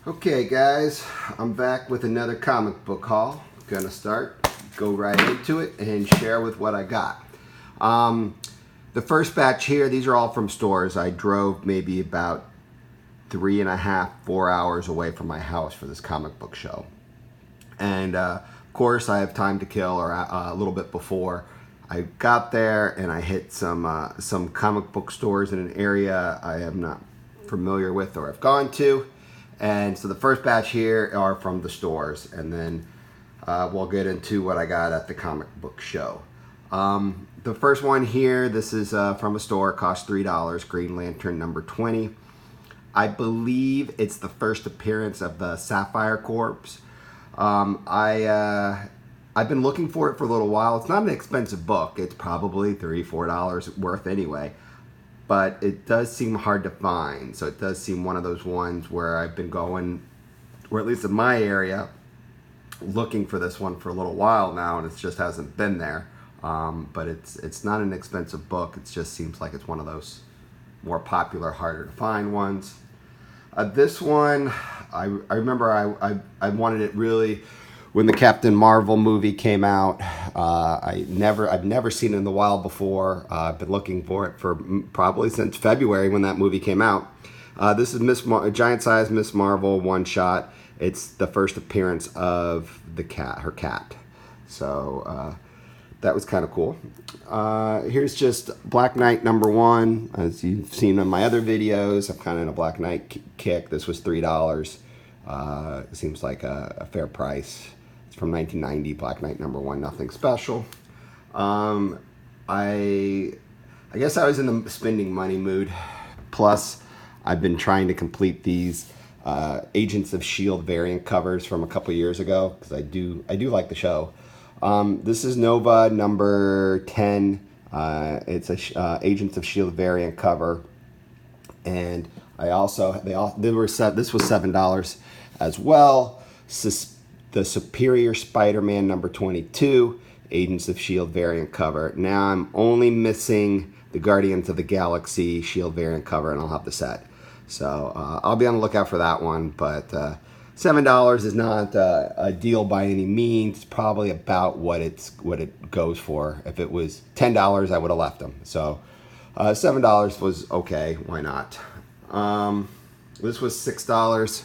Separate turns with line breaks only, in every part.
Okay guys, I'm back with another comic book haul. Gonna go right into it and share with what I got. The first batch here, these are all from stores. I drove maybe about 3.5, 4 hours away from my house for this comic book show. And of course I have time to kill, or a little bit before. I got there and I hit some comic book stores in an area I am not familiar with or have gone to. And so the first batch here are from the stores, and then we'll get into what I got at the comic book show. The first one here, this is from a store, cost $3, Green Lantern number 20. I believe it's the first appearance of the Sapphire Corps. I've been looking for it for a little while. It's not an expensive book. It's probably $3, $4 worth anyway. But it does seem hard to find. So it does seem one of those ones where I've been going, or at least in my area, looking for this one for a little while now, and it just hasn't been there. But it's not an expensive book. It just seems like it's one of those more popular, harder to find ones. This one, I remember I wanted it really when the Captain Marvel movie came out. I've never seen it in the wild before. I've been looking for it for probably since February when that movie came out. This is Giant Size Miss Marvel one shot. It's the first appearance of her cat. So that was kind of cool. Here's just Black Knight number 1. As you've seen in my other videos, I'm kind of in a Black Knight kick. This was $3. It seems like a fair price. It's from 1990, Black Knight number 1, nothing special. I guess I was in the spending money mood. Plus, I've been trying to complete these Agents of S.H.I.E.L.D. variant covers from a couple years ago, because I do like the show. This is Nova number 10. It's a Agents of S.H.I.E.L.D. variant cover, and this was $7 as well. The Superior Spider-Man number 22, Agents of S.H.I.E.L.D. variant cover. Now I'm only missing the Guardians of the Galaxy S.H.I.E.L.D. variant cover, and I'll have the set. So I'll be on the lookout for that one, but $7 is not a deal by any means. It's probably about what it goes for. If it was $10, I would have left them. So $7 was okay. Why not? This was $6.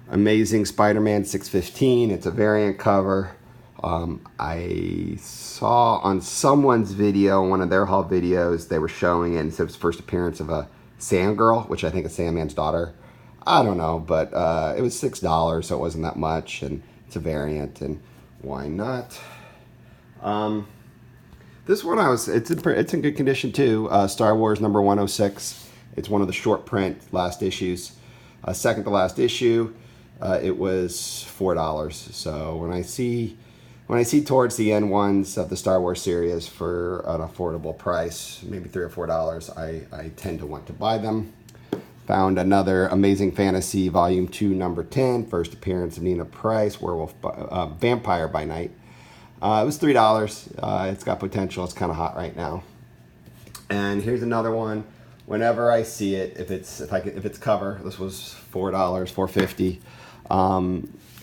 Amazing Spider-Man 615. It's a variant cover. I saw on someone's video, one of their haul videos, they were showing it, and it was first appearance of a Sandgirl, which I think is Sandman's daughter. I don't know, but it was $6, so it wasn't that much, and it's a variant, and why not? This one it's in good condition too. Star Wars number 106. It's one of the short print last issues. Second to last issue. It was $4. So when I see towards the end ones of the Star Wars series for an affordable price, maybe $3 or $4, I tend to want to buy them. Found another Amazing Fantasy Volume 2, number 10, first appearance of Nina Price, Vampire by Night. It was $3. It's got potential. It's kind of hot right now. And here's another one. Whenever I see it, if it's cover, this was $4, $4.50.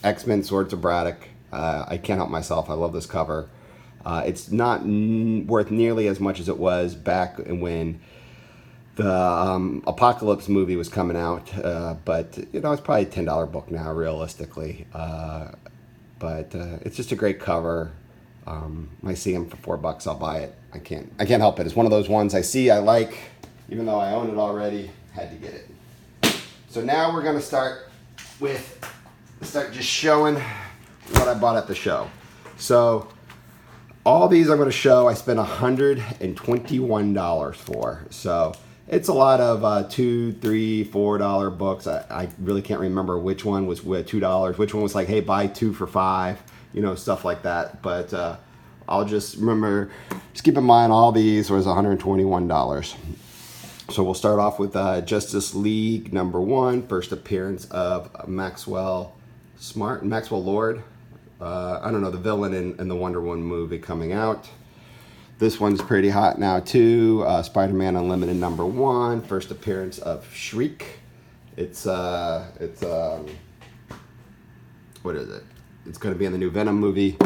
X-Men Swords of Braddock. I can't help myself. I love this cover. It's not worth nearly as much as it was back when the Apocalypse movie was coming out, but it's probably a $10 book now, realistically. But it's just a great cover. I see them for $4, I'll buy it. I can't help it. It's one of those ones I see, I like, even though I own it already. Had to get it. So now we're gonna start just showing what I bought at the show. So all these I'm going to show I spent $121 for. So it's a lot of $2, $3, $4 books. I really can't remember which one was $2, which one was like, hey, buy 2 for $5, stuff like that. But I'll just keep in mind all these was $121. So we'll start off with Justice League number 1, first appearance of Maxwell Lord. I don't know, the villain in the Wonder Woman movie coming out. This one's pretty hot now too. Spider-Man Unlimited number 1, first appearance of Shriek. It's what is it? It's going to be in the new Venom movie,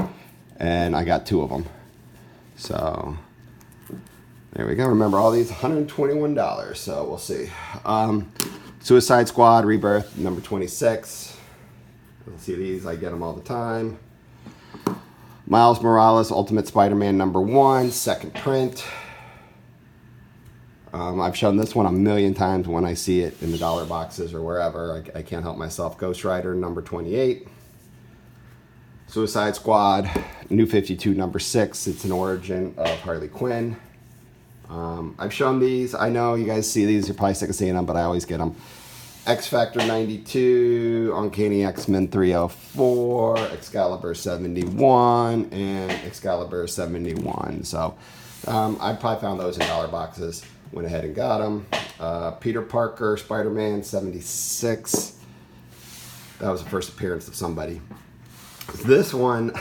and I got 2 of them. So there we go. Remember, all these $121. So we'll see. Suicide Squad Rebirth number 26. You'll see these. I get them all the time. Miles Morales Ultimate Spider-Man number 1, second print. I've shown this one a million times when I see it in the dollar boxes or wherever. I can't help myself. Ghost Rider number 28. Suicide Squad New 52 number 6. It's an origin of Harley Quinn. I've shown these. I know you guys see these. You're probably sick of seeing them, but I always get them. X Factor 92, Uncanny X-Men 304, Excalibur 71, and Excalibur 71. So I probably found those in dollar boxes. Went ahead and got them. Peter Parker, Spider-Man 76. That was the first appearance of somebody. This one,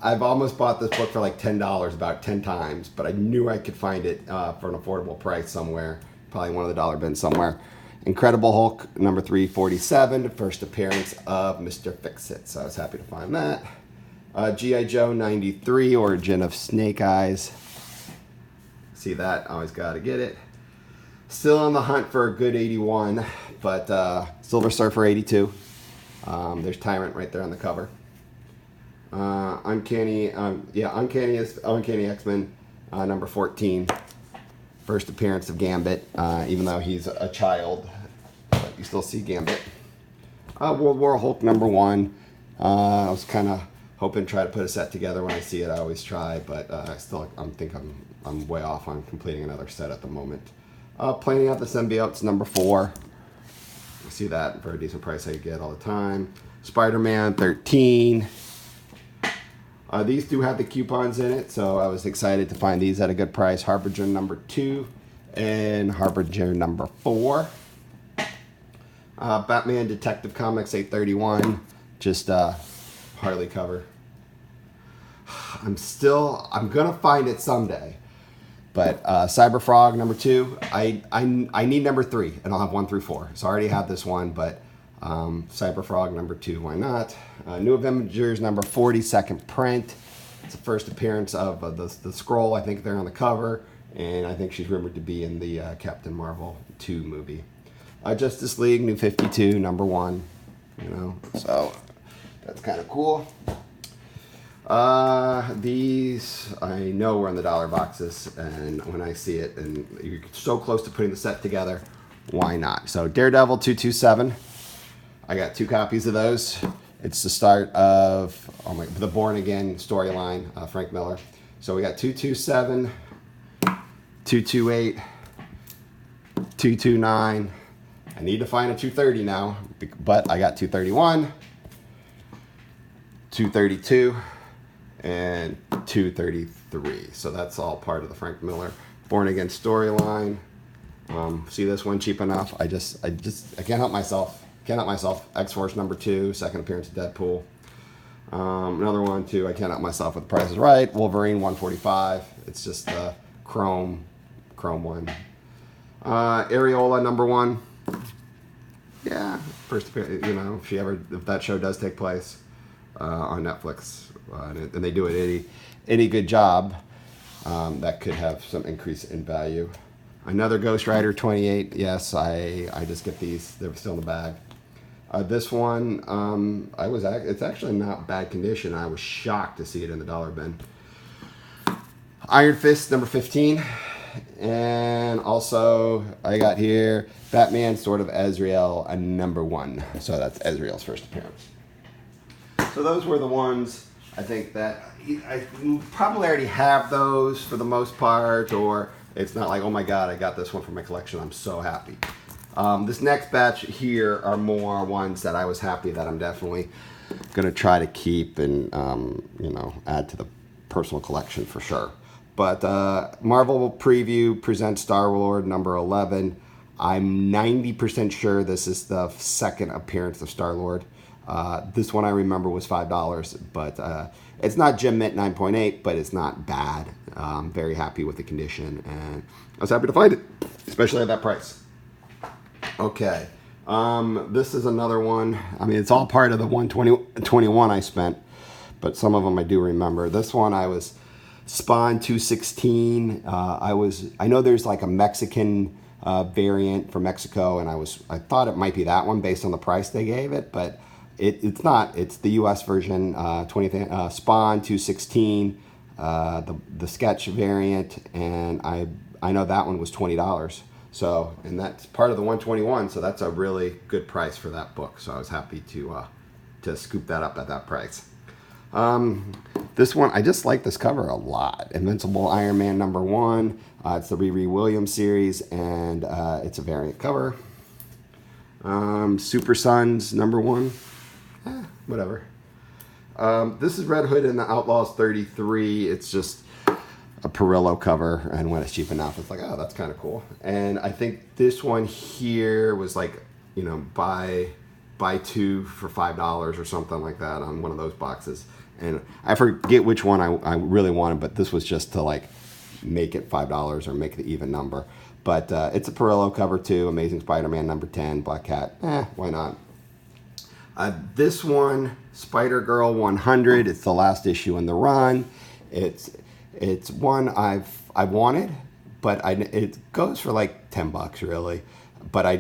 I've almost bought this book for like $10 about 10 times, but I knew I could find it for an affordable price somewhere. Probably one of the dollar bins somewhere. Incredible Hulk number 347, the first appearance of Mr. Fix-It. So I was happy to find that. G.I. Joe 93, origin of Snake Eyes. See that? Always got to get it. Still on the hunt for a good 81, but Silver Surfer 82. There's Tyrant right there on the cover. Uncanny X-Men number 14. First appearance of Gambit, even though he's a child, but you still see Gambit. World War Hulk number 1. I was kind of hoping to try to put a set together when I see it. I always try, but I think I'm way off on completing another set at the moment. Planning out the Symbiotes number 4. You see that for a decent price I get all the time. Spider-Man 13. These do have the coupons in it, so I was excited to find these at a good price. Harbinger number 2 and Harbinger number 4. Batman Detective Comics 831, just Harley cover. I'm gonna find it someday, but Cyber Frog number 2. I need number 3, and I'll have 1 through 4. So I already have this one, but Cyber Frog number 2, why not? New Avengers number 40, second print. It's the first appearance of the Skrull. I think they're on the cover, and I think she's rumored to be in the Captain Marvel 2 movie. Justice League New 52 number 1. So that's kind of cool. These I know were in the dollar boxes, and when I see it, and you're so close to putting the set together, why not? So Daredevil 227. I got 2 copies of those. It's the start of the Born Again storyline, Frank Miller. So we got 227, 228, 229. I need to find a 230 now, but I got 231, 232, and 233. So that's all part of the Frank Miller Born Again storyline. See this one cheap enough? I can't help myself. X-Force number 2, second appearance of Deadpool. Another one too. I can't help myself with Price is Right. Wolverine 145. It's just the chrome one. Areola number 1. Yeah, first appearance. If that show does take place on Netflix, and they do it any good job, that could have some increase in value. Another Ghost Rider 28. Yes, I just get these. They're still in the bag. This one, it's actually not bad condition. I was shocked to see it in the dollar bin. Iron Fist number 15. And also, I got here Batman Sword of Azrael number 1. So that's Azrael's first appearance. So those were the ones I think that I probably already have those for the most part, or it's not like, oh my God, I got this one for my collection. I'm so happy. This next batch here are more ones that I was happy that I'm definitely going to try to keep and, add to the personal collection for sure. But Marvel Preview presents Star-Lord number 11. I'm 90% sure this is the second appearance of Star-Lord. This one I remember was $5, but it's not Gem Mint 9.8, but it's not bad. I'm very happy with the condition, and I was happy to find it, especially at that price. Okay, This is another one. I mean, it's all part of the 121 I spent, but some of them I do remember. This one I was Spawn 216. I know there's like a Mexican variant for Mexico, and I thought it might be that one based on the price they gave it, but it's not. It's the U.S. version, Spawn 216, the sketch variant, and I know that one was $20. So, and that's part of the 121, so that's a really good price for that book. So I was happy to scoop that up at that price. This one, I just like this cover a lot. Invincible Iron Man #1. It's the Riri Williams series, and it's a variant cover. Super Sons #1. Whatever. This is Red Hood and the Outlaws 33. It's just a Perillo cover, and when it's cheap enough, it's like, oh, that's kind of cool. And I think this one here was like, buy two for $5 or something like that on one of those boxes. And I forget which one I really wanted, but this was just to like make it $5 or make the even number. But it's a Perillo cover too. Amazing Spider-Man #10, Black Cat. Why not? This one, Spider-Girl 100. It's the last issue in the run. It's one I've wanted, but it goes for like $10 really. But I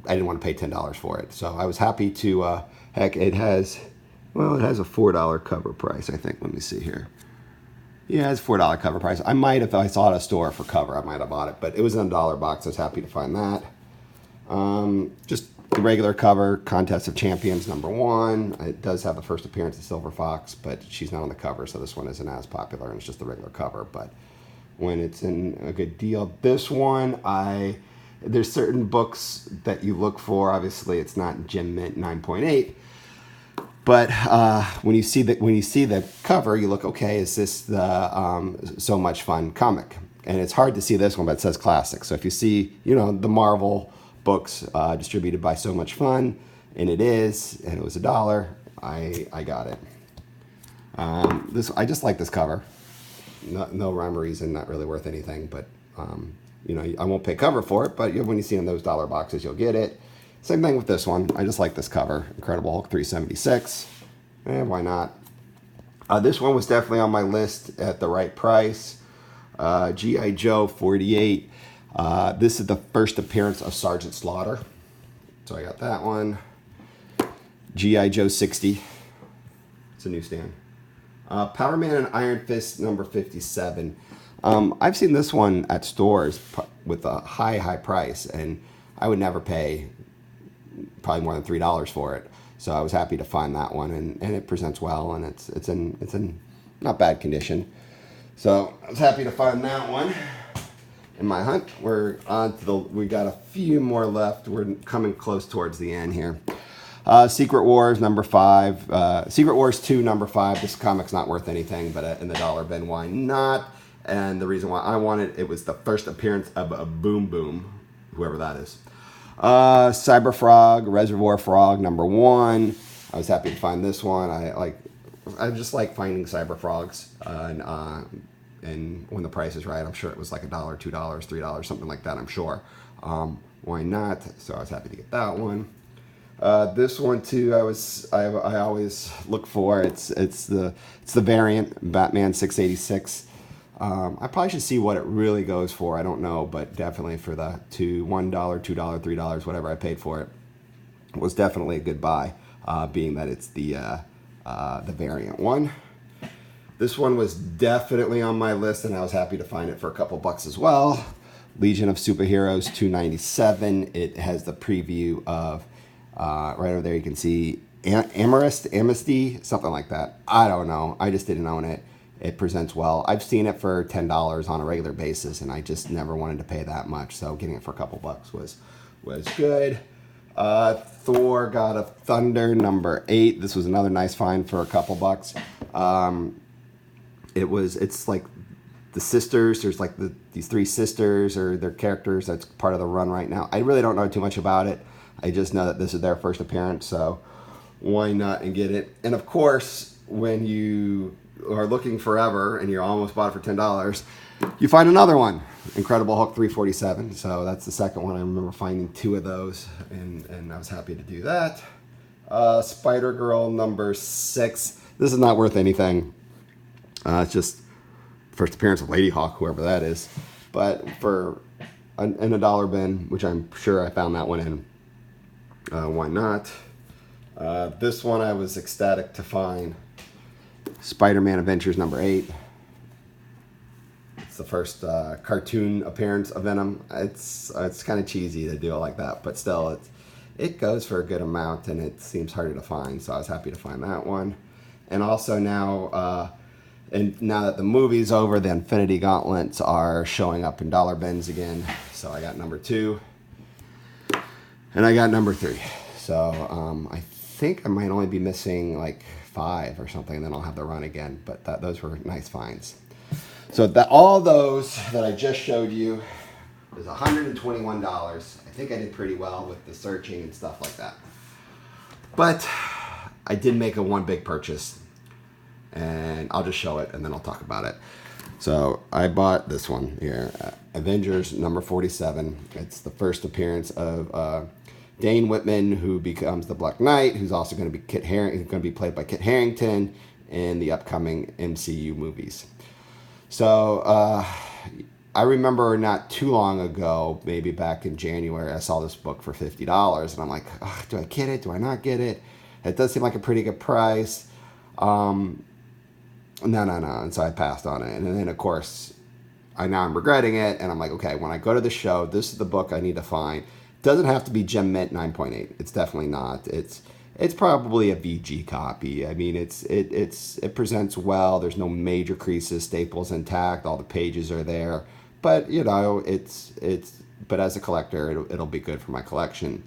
didn't want to pay $10 for it, so I was happy to. Heck, it has a $4 cover price, I think. Let me see here. Yeah, it's a $4 cover price. I might, if I saw it at a store for cover, I might have bought it, but it was in a $1 box. I was happy to find that. Just the regular cover, Contest of Champions #1. It does have the first appearance of Silver Fox, but she's not on the cover, so this one isn't as popular, and it's just the regular cover. But when it's in a good deal, this one, there's certain books that you look for. Obviously, it's not Gem Mint 9.8. But when you see the cover, you look, okay, is this the So Much Fun comic? And it's hard to see this one, but it says classic. So if you see, the Marvel books distributed by So Much Fun, and it was $1, I got it. I just like this cover. No rhyme or reason, not really worth anything, but I won't pay cover for it. But when you see in those $1 boxes, you'll get it. Same thing with this one. I just like this cover. Incredible Hulk 376. Why not? This one was definitely on my list at the right price. G.I. Joe 48. This is the first appearance of Sergeant Slaughter. So I got that one. G.I. Joe 60. It's a newsstand. Power Man and Iron Fist #57. I've seen this one at stores with a high price, and I would never pay probably more than $3 for it. So I was happy to find that one, and it presents well, and it's in not bad condition. So I was happy to find that one. In my hunt, we're on to we got a few more left. We're coming close towards the end here. Secret Wars #5. Secret Wars 2 #5. This comic's not worth anything, but in the dollar bin, why not? And the reason why I wanted it was the first appearance of a Boom Boom, whoever that is. Cyber Frog, Reservoir Frog #1. I was happy to find this one. I just like finding Cyber Frogs, and when the price is right, I'm sure it was like $1, $2, $3, something like that. I'm sure. Why not? So I was happy to get that one. This one too, I always look for. It's the variant Batman 686. I probably should see what it really goes for. I don't know, but definitely for the $1, $2, $3, whatever I paid for it, was definitely a good buy. Being that it's the variant one. This one was definitely on my list, and I was happy to find it for a couple bucks as well. Legion of Superheroes 297. It has the preview of right over there. You can see Amnesty, something like that. I don't know. I just didn't own it. It presents well. I've seen it for $10 on a regular basis, and I just never wanted to pay that much. So getting it for a couple bucks was good. Thor: God of Thunder #8. This was another nice find for a couple bucks. It's like the sisters. There's like these three sisters or their characters. That's part of the run right now. I really don't know too much about it. I just know that this is their first appearance, so why not and get it? And of course, when you are looking forever and you almost bought it for $10, you find another one. Incredible Hulk 347. So that's the second one. I remember finding 2 of those, and I was happy to do that. Spider-Girl number 6. This is not worth anything. It's just first appearance of Lady Hawk, whoever that is. But for in a dollar bin, which I'm sure I found that one in, why not? This one I was ecstatic to find. Spider-Man Adventures number 8. It's the first cartoon appearance of Venom. It's kind of cheesy to do it like that, but still, it goes for a good amount, and it seems harder to find. So I was happy to find that one. And also now, now that the movie's over, the Infinity Gauntlets are showing up in dollar bins again. So I got number 2, and I got number 3. So I think I might only be missing like 5 or something, and then I'll have the run again. But those were nice finds. So all those that I just showed you was $121. I think I did pretty well with the searching and stuff like that. But I did make one big purchase, and I'll just show it and then I'll talk about it. So I bought this one here, Avengers number 47. It's the first appearance of Dane Whitman, who becomes the Black Knight, who's also going to be going to be played by Kit Harington in the upcoming MCU movies. So I remember not too long ago, maybe back in January, I saw this book for $50, and I'm like, do I get it? Do I not get it? It does seem like a pretty good price. No. And so I passed on it. And then, of course, now I'm regretting it, and I'm like, okay, when I go to the show, this is the book I need to find. It doesn't have to be Gem Mint 9.8. It's definitely not. It's probably a VG copy. I mean, it presents well. There's no major creases, staples intact. All the pages are there. But you know, but as a collector, it'll be good for my collection.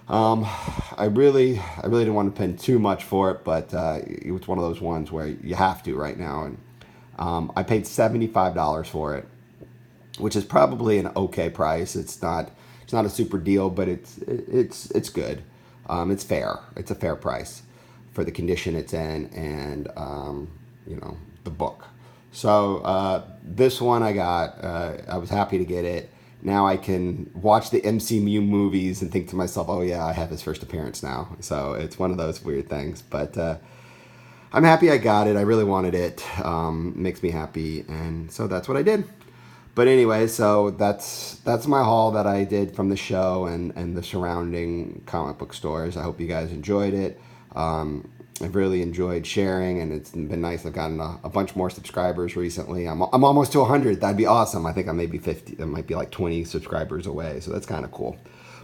I really didn't want to spend too much for it, but it was one of those ones where you have to right now. And I paid $75 for it, which is probably an okay price. It's not a super deal, but it's good. It's fair. It's a fair price for the condition it's in, and the book. So this one I got. I was happy to get it. Now I can watch the MCU movies and think to myself, oh yeah, I have his first appearance now. So it's one of those weird things. But I'm happy I got it. I really wanted it. Makes me happy, and so that's what I did. But anyway, so that's my haul that I did from the show and the surrounding comic book stores. I hope you guys enjoyed it. I've really enjoyed sharing, and it's been nice. I've gotten a bunch more subscribers recently. I'm almost to 100. That'd be awesome. I think I may be 50. It might be like 20 subscribers away, so that's kind of cool.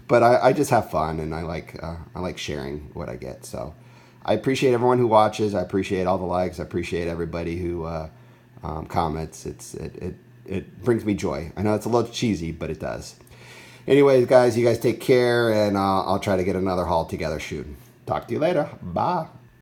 But I just have fun, and I like sharing what I get. So I appreciate everyone who watches. I appreciate all the likes. I appreciate everybody who comments. It brings me joy. I know it's a little cheesy, but it does. Anyways, guys, you guys take care, and I'll try to get another haul together soon. Talk to you later. Bye.